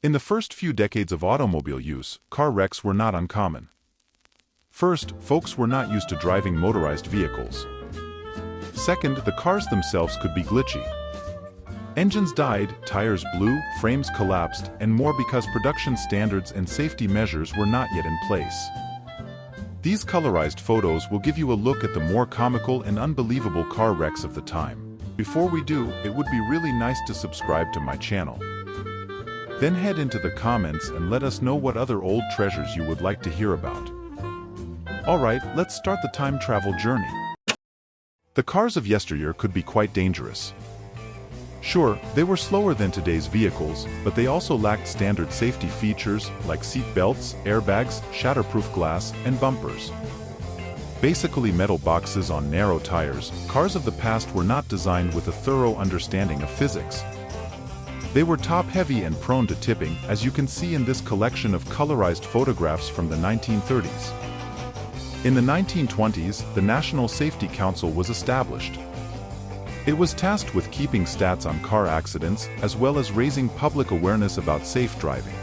In the first few decades of automobile use, car wrecks were not uncommon. First, folks were not used to driving motorized vehicles. Second, the cars themselves could be glitchy. Engines died, tires blew, frames collapsed, and more because production standards and safety measures were not yet in place. These colorized photos will give you a look at the more comical and unbelievable car wrecks of the time. Before we do, it would be really nice to subscribe to my channel. Then head into the comments and let us know what other old treasures you would like to hear about. Alright, let's start the time travel journey. The cars of yesteryear could be quite dangerous. Sure, they were slower than today's vehicles, but they also lacked standard safety features like seat belts, airbags, shatterproof glass, and bumpers. Basically metal boxes on narrow tires, cars of the past were not designed with a thorough understanding of physics. They were top-heavy and prone to tipping, as you can see in this collection of colorized photographs from the 1930s. In the 1920s, the National Safety Council was established. It was tasked with keeping stats on car accidents, as well as raising public awareness about safe driving.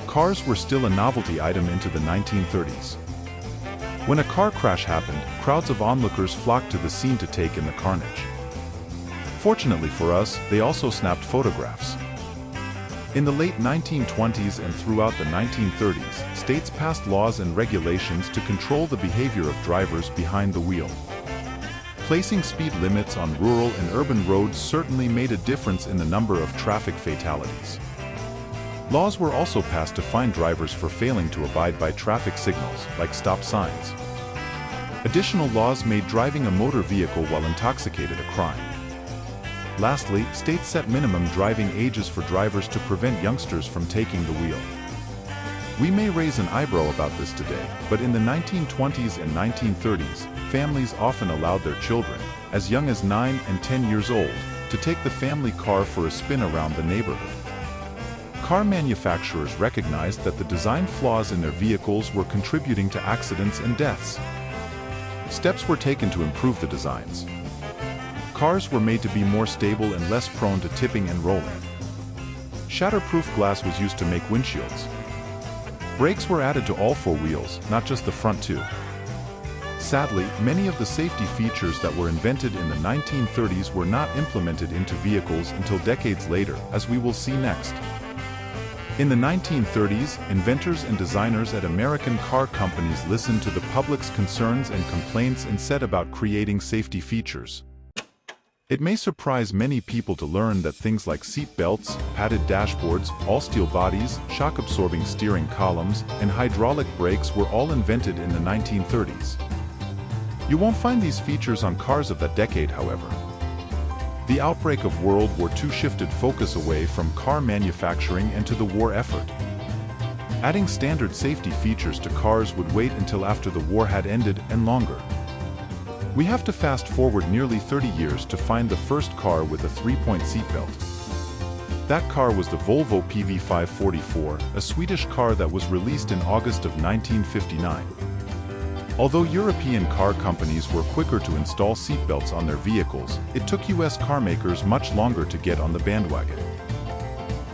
Cars were still a novelty item into the 1930s. When a car crash happened, crowds of onlookers flocked to the scene to take in the carnage. Fortunately for us, they also snapped photographs. In the late 1920s and throughout the 1930s, states passed laws and regulations to control the behavior of drivers behind the wheel. Placing speed limits on rural and urban roads certainly made a difference in the number of traffic fatalities. Laws were also passed to fine drivers for failing to abide by traffic signals, like stop signs. Additional laws made driving a motor vehicle while intoxicated a crime. Lastly, states set minimum driving ages for drivers to prevent youngsters from taking the wheel. We may raise an eyebrow about this today, but in the 1920s and 1930s, families often allowed their children, as young as 9 and 10 years old, to take the family car for a spin around the neighborhood. Car manufacturers recognized that the design flaws in their vehicles were contributing to accidents and deaths. Steps were taken to improve the designs. Cars were made to be more stable and less prone to tipping and rolling. Shatterproof glass was used to make windshields. Brakes were added to all four wheels, not just the front two. Sadly, many of the safety features that were invented in the 1930s were not implemented into vehicles until decades later, as we will see next. In the 1930s, inventors and designers at American car companies listened to the public's concerns and complaints and set about creating safety features. It may surprise many people to learn that things like seat belts, padded dashboards, all-steel bodies, shock-absorbing steering columns, and hydraulic brakes were all invented in the 1930s. You won't find these features on cars of that decade, however. The outbreak of World War II shifted focus away from car manufacturing and to the war effort. Adding standard safety features to cars would wait until after the war had ended and longer. We have to fast forward nearly 30 years to find the first car with a 3-point seatbelt. That car was the Volvo PV544, a Swedish car that was released in August of 1959. Although European car companies were quicker to install seatbelts on their vehicles, it took US car makers much longer to get on the bandwagon.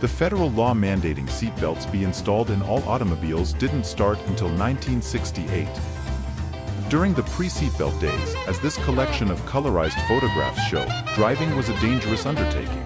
The federal law mandating seatbelts be installed in all automobiles didn't start until 1968. During the pre-seatbelt days, as this collection of colorized photographs show, driving was a dangerous undertaking.